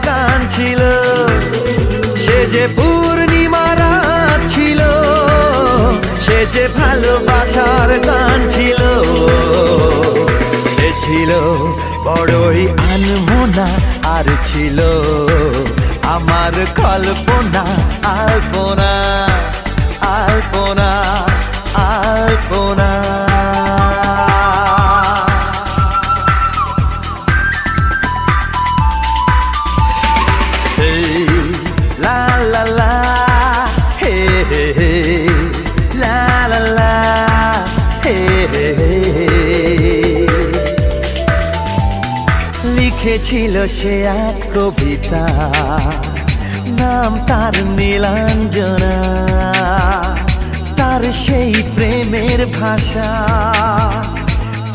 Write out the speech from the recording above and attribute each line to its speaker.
Speaker 1: গান ছিল, সে যে পূর্ণিমা রাত ছিল, সে যে ভালোবাসার গান ছিল। সে ছিল বড়ই আনমনা, আর ছিল আমার কল্পনা, আলপনা আলপনা আলপনা। লা লা লা হে হে হে, লা লা লা হে হে হে। লিখেছিল সে এক কবিতা, নাম তার নীলাঞ্জনা, তার সেই প্রেমের ভাষা